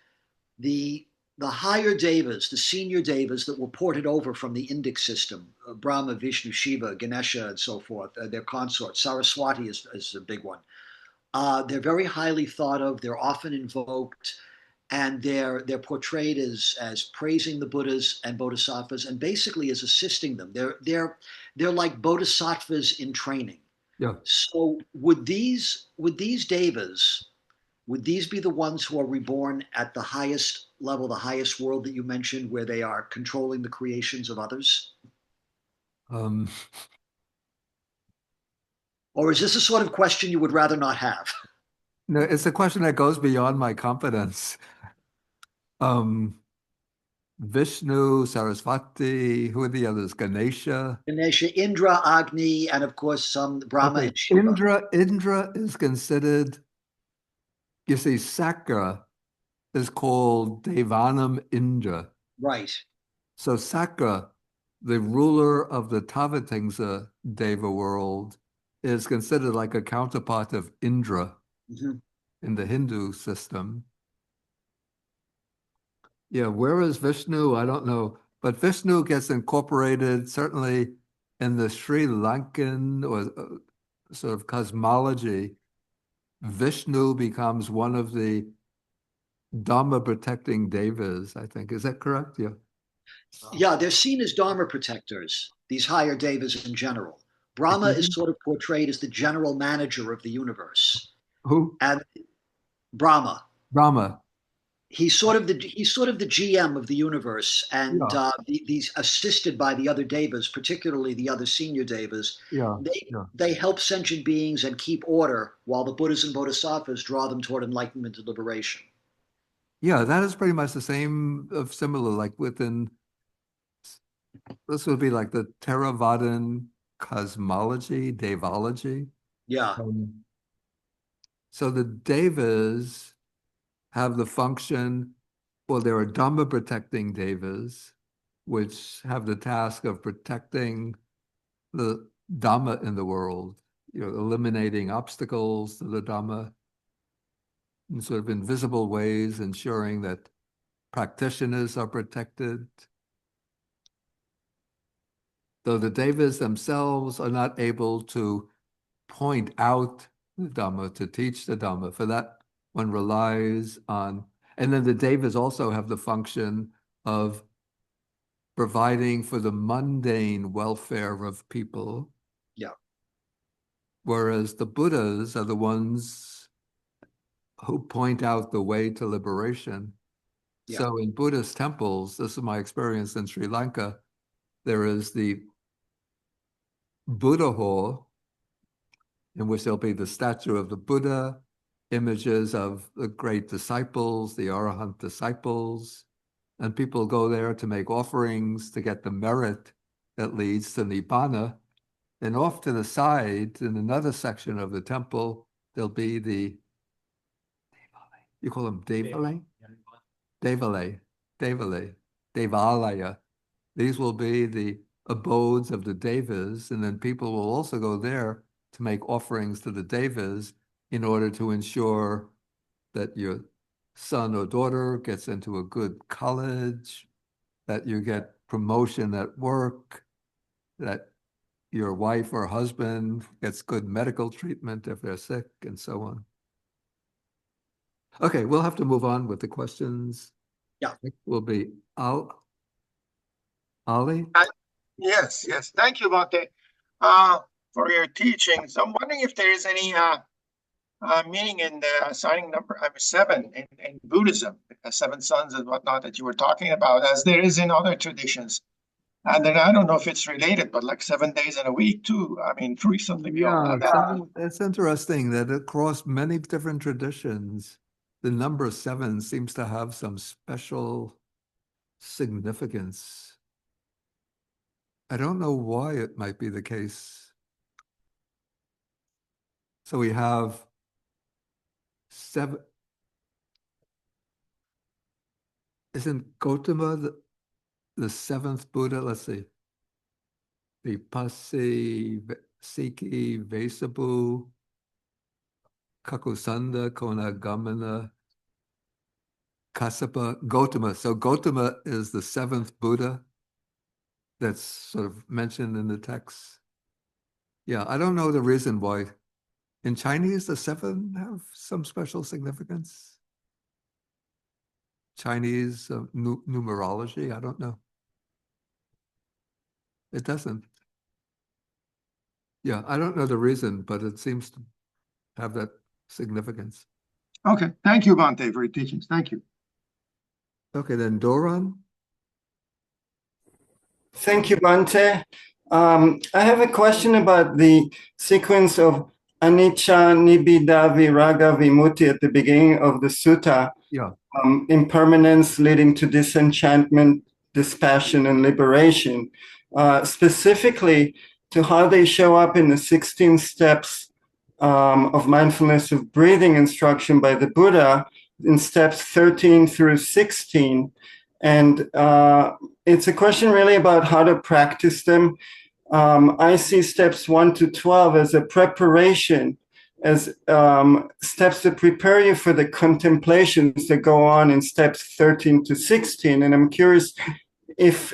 the higher devas, the senior devas that were ported over from the Indic system, Brahma, Vishnu, Shiva, Ganesha, and so forth, their consorts, Saraswati is a big one. They're very highly thought of. They're often invoked, and they're portrayed as praising the Buddhas and Bodhisattvas, and basically as assisting them. They're like Bodhisattvas in training. Yeah. So would these devas, would these be the ones who are reborn at the highest level, the highest world that you mentioned, where they are controlling the creations of others? Or is this a sort of question you would rather not have? No, it's a question that goes beyond my competence. Vishnu, Saraswati, who are the others? Ganesha. Ganesha, Indra, Agni, and of course some Brahma Okay, and Shiva. Indra is considered, you see, Sakra is called Devanam Indra. Right. So Sakra, the ruler of the Tavatimsa Deva world, is considered like a counterpart of Indra in the Hindu system. Yeah, where is Vishnu? I don't know. But Vishnu gets incorporated certainly in the Sri Lankan or sort of cosmology. Vishnu becomes one of the Dharma protecting devas, I think. Is that correct? Yeah. Yeah, they're seen as Dharma protectors, these higher devas in general. Brahma is sort of portrayed as the general manager of the universe. Who? And Brahma. Brahma. He's sort of the GM of the universe, and these assisted by the other devas, particularly the other senior devas. They help sentient beings and keep order, while the Buddhas and Bodhisattvas draw them toward enlightenment and liberation. Yeah, that is pretty much the same of similar, like within, this would be like the Theravadan cosmology, Devology. Yeah. So the Devas have the function, well, there are Dhamma protecting Devas, which have the task of protecting the Dhamma in the world, eliminating obstacles to the Dhamma in sort of invisible ways, ensuring that practitioners are protected. Though the Devas themselves are not able to point out the Dhamma, to teach the Dhamma. For that, one relies on, and then the Devas also have the function of providing for the mundane welfare of people. Yeah. Whereas the Buddhas are the ones who point out the way to liberation. Yeah. So in Buddhist temples, this is my experience in Sri Lanka, there is the Buddha hall, in which there'll be the statue of the Buddha, images of the great disciples, the Arahant disciples, and people go there to make offerings to get the merit that leads to Nibbana. And off to the side, in another section of the temple, there'll be the, you call them Devale? Devale, Devalaya. These will be the abodes of the Devas, and then people will also go there to make offerings to the Devas in order to ensure that your son or daughter gets into a good college, that you get promotion at work, that your wife or husband gets good medical treatment if they're sick, and so on. Okay, we'll have to move on with the questions. Yeah. Will be Ali? Yes. Thank you, Bhante, for your teachings. I'm wondering if there is any meaning in the assigning number 7 in Buddhism, 7 sons and whatnot that you were talking about, as there is in other traditions. And then I don't know if it's related, but like 7 days in a week too. I mean, recently we all had that. It's interesting that across many different traditions, the number 7 seems to have some special significance. I don't know why it might be the case. So we have 7. Isn't Gautama the 7th Buddha? Let's see. Vipassi, Siki, Vesabu, Kakusanda, Konagamana, Kassapa, Gautama. So Gautama is the 7th Buddha that's sort of mentioned in the text. Yeah, I don't know the reason why. In Chinese, the 7 have some special significance. Chinese numerology, I don't know. It doesn't. Yeah, I don't know the reason, but it seems to have that significance. Okay, thank you, Bhante, for your teachings. Thank you. Okay, then Doran. Thank you, Bhante. I have a question about the sequence of anicca, nibbida, viraga, vimutti at the beginning of the sutta. Yeah. Impermanence leading to disenchantment, dispassion, and liberation. Specifically to how they show up in the 16 steps of mindfulness of breathing instruction by the Buddha in steps 13 through 16. And it's a question really about how to practice them. I see steps 1 to 12 as a preparation, as steps that prepare you for the contemplations that go on in steps 13 to 16. And I'm curious if,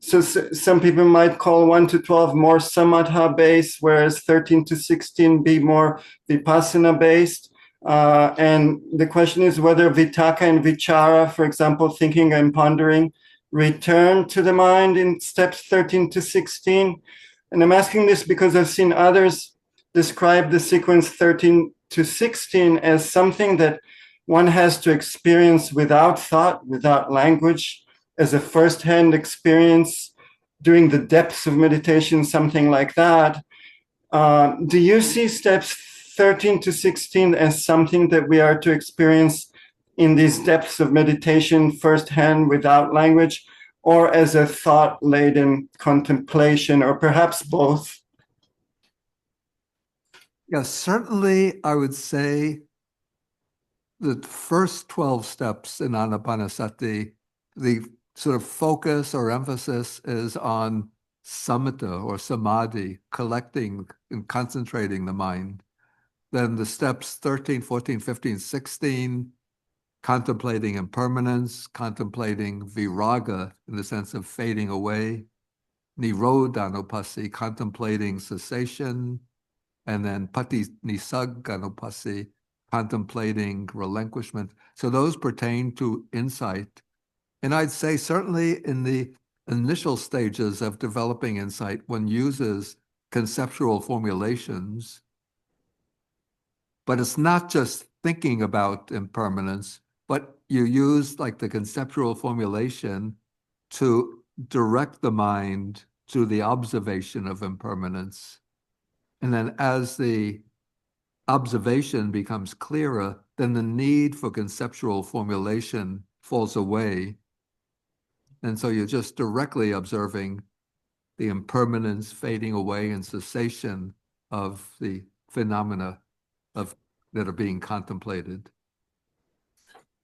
so some people might call 1 to 12 more samatha based, whereas 13 to 16 be more vipassana based. And the question is whether vitakka and vichara, for example, thinking and pondering, return to the mind in steps 13 to 16. And I'm asking this because I've seen others describe the sequence 13 to 16 as something that one has to experience without thought, without language, as a first-hand experience during the depths of meditation, something like that. Do you see steps 13 to 16 as something that we are to experience in these depths of meditation firsthand without language, or as a thought-laden contemplation, or perhaps both? Yeah, certainly I would say the first 12 steps in Anapanasati, the sort of focus or emphasis is on samatha or samadhi, collecting and concentrating the mind. Then the steps 13, 14, 15, 16, contemplating impermanence, contemplating viraga in the sense of fading away, nirodhanupassi, contemplating cessation, and then pati nisagganupassi, contemplating relinquishment. So those pertain to insight. And I'd say certainly in the initial stages of developing insight, one uses conceptual formulations, but it's not just thinking about impermanence, but you use like the conceptual formulation to direct the mind to the observation of impermanence. And then as the observation becomes clearer, then the need for conceptual formulation falls away. And so you're just directly observing the impermanence, fading away, and cessation of the phenomena that are being contemplated.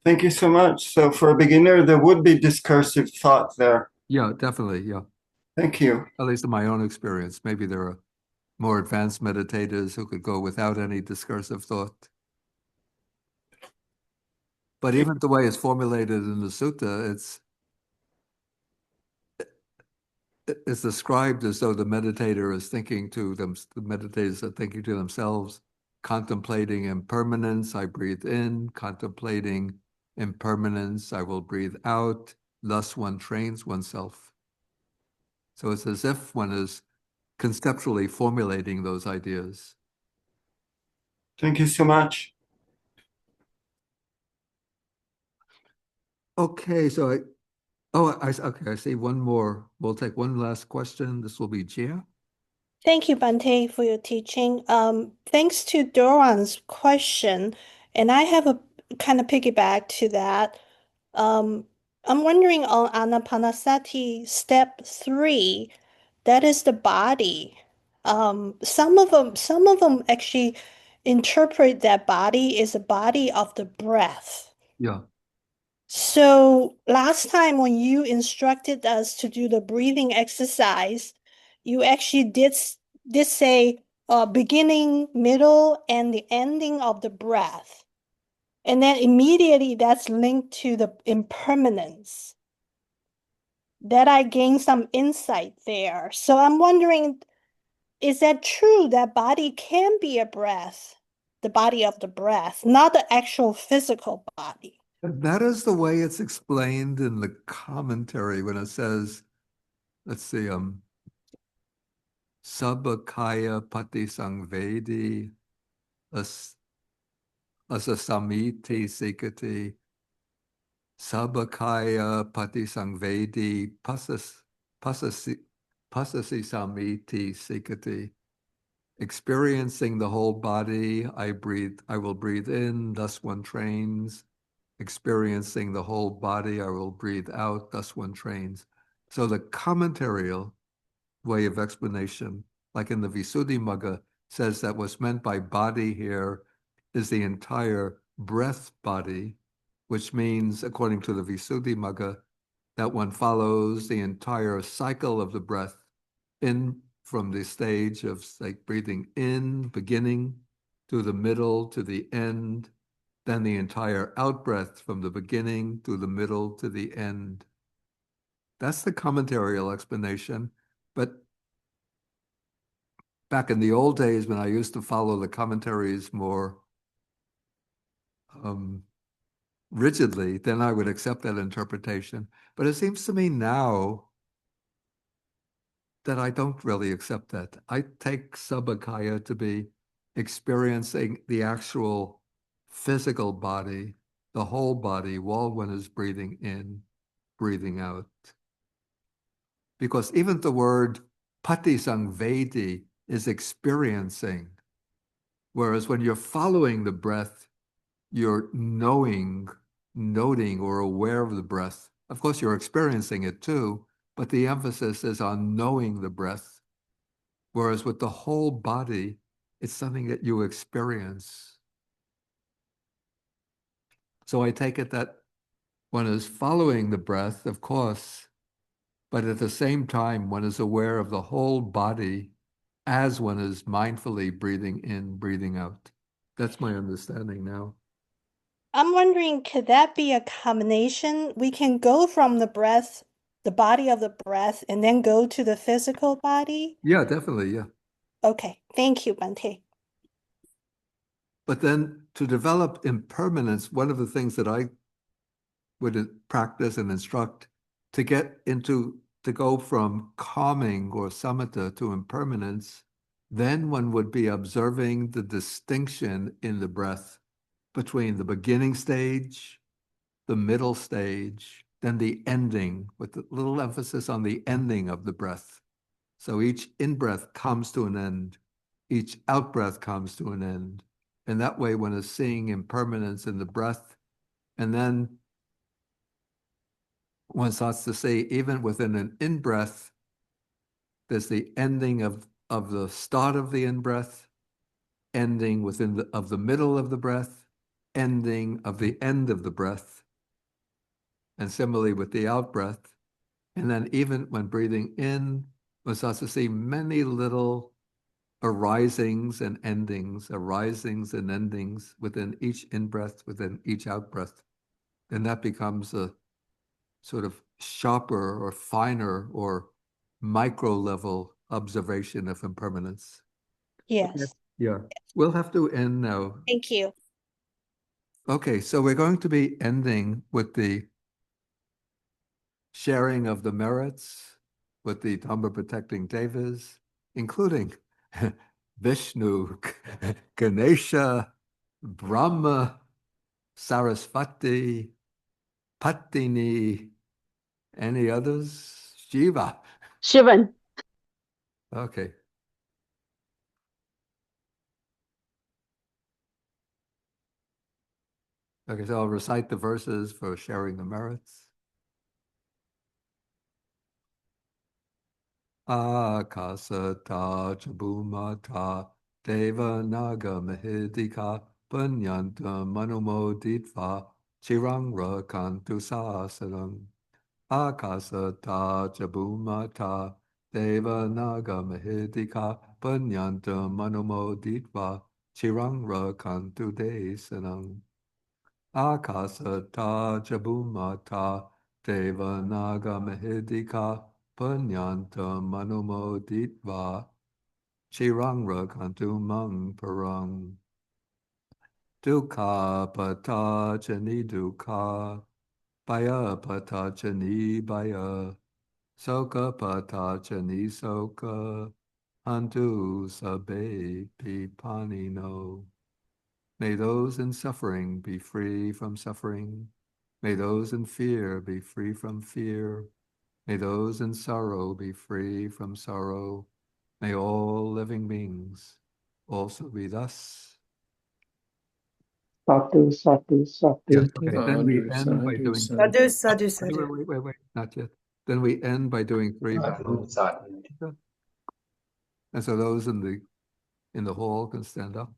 Thank you so much. So for a beginner, there would be discursive thought there. Yeah, definitely. Yeah. Thank you. At least in my own experience. Maybe there are more advanced meditators who could go without any discursive thought. But even the way it's formulated in the sutta, it's described as though the meditator is thinking to them, the meditators are thinking to themselves, contemplating impermanence, I breathe in, contemplating impermanence, I will breathe out. Thus one trains oneself. So it's as if one is conceptually formulating those ideas. Thank you so much. Okay, so okay, I see one more. We'll take one last question. This will be Jia. Thank you, Bhante, for your teaching. Thanks to Doran's question, and I have a kind of piggyback to that. I'm wondering on Anapanasati step 3, that is the body. Some of them actually interpret that body as a body of the breath. Yeah. So last time when you instructed us to do the breathing exercise, you actually did say beginning, middle, and the ending of the breath. And then immediately that's linked to the impermanence. That I gained some insight there. So I'm wondering, is that true that body can be a breath, the body of the breath, not the actual physical body? That is the way it's explained in the commentary when it says, let's see, Sabakaya Pati Sangvedi Asasamiti Sikati Sabakaya Pati Sangvedi Pasasi Samiti Sikati. Experiencing the whole body, I will breathe in, thus one trains. Experiencing the whole body, I will breathe out, thus one trains. So the commentarial way of explanation, like in the Visuddhimagga, says that what's meant by body here is the entire breath body, which means, according to the Visuddhimagga, that one follows the entire cycle of the breath in from the stage of like breathing in, beginning, to the middle, to the end, then the entire out-breath from the beginning to the middle to the end. That's the commentarial explanation. But back in the old days when I used to follow the commentaries more rigidly, then I would accept that interpretation. But it seems to me now that I don't really accept that. I take Sabakaya to be experiencing the actual physical body, the whole body, while one is breathing in, breathing out. Because even the word patisangvedi is experiencing, whereas when you're following the breath, you're knowing noting or aware of the breath. Of course, you're experiencing it too, but the emphasis is on knowing the breath. Whereas with the whole body, it's something that you experience. So I take it that one is following the breath, of course, but at the same time, one is aware of the whole body as one is mindfully breathing in, breathing out. That's my understanding now. I'm wondering, could that be a combination? We can go from the breath, the body of the breath, and then go to the physical body? Yeah, definitely, yeah. Okay, thank you, Bhante. But then to develop impermanence, one of the things that I would practice and instruct to get into, to go from calming or samatha to impermanence, then one would be observing the distinction in the breath between the beginning stage, the middle stage, then the ending, with a little emphasis on the ending of the breath. So each in-breath comes to an end, each out-breath comes to an end. And that way one is seeing impermanence in the breath. And then one starts to see, even within an in-breath, there's the ending of the start of the in-breath, ending within of the middle of the breath, ending of the end of the breath. And similarly with the out-breath. And then even when breathing in, one starts to see many little arisings and endings within each in-breath, within each out-breath. And that becomes a sort of sharper or finer or micro level observation of impermanence. Yes. Yeah, we'll have to end now. Thank you. Okay, so we're going to be ending with the sharing of the merits with the Dhamma protecting devas, including Vishnu, Ganesha, Brahma, Sarasvati, Patini, any others? Shiva. Shivan. Okay. Okay, so I'll recite the verses for sharing the merits. Akasata chabumata deva naga mahidika punyanta manumoditva chirang rakantu sasaram. Akasata chabumata deva naga mahidika punyanta manumoditva chirang rakantu desanam. Akasata chabumata deva naga mahidika punyanta manumoditva chirang rakantu mang parang. Dukkha pata chani dukkha baya pata chani baya soka pata chani soka hantu sabe pipanino. May those in suffering be free from suffering. May those in fear be free from fear. May those in sorrow be free from sorrow. May all living beings also be thus. Sadhu, sadhu, sadhu. Yes, okay. Then we end by Sadhu, doing. sadhu. Sadhu, sadhu. Wait, not yet. Then we end by doing three vows. And so those in the hall can stand up.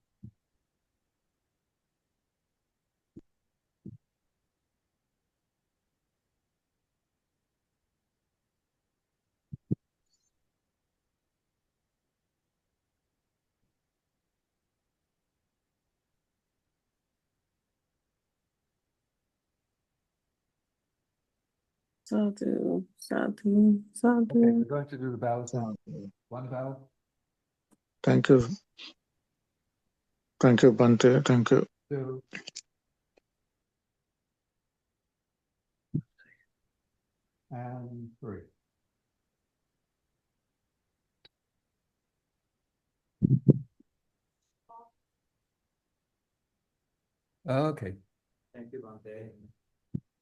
Sadhu, sadhu, sadhu. Okay, we're going to do the vows now. One vow. Thank you. Thank you, Bhante. Thank you. Two. And three. Okay. Thank you, Bhante.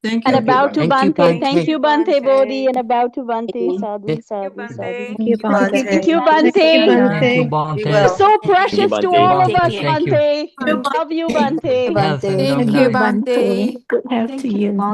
Thank And you. about to Thank you, Bhante. Thank Bhante. you, Bhante Bodhi. And about to Bhante. Sadhu, sadhu, sadhu. Thank you, Thank Bhante. you, Thank you, Bhante. Thank you, Bhante. You're Bhante. so precious to all of us, Bhante, thank you. Bhante. Love you, Bhante. Have a Thank lovely you, night. Bhante. Good health to you.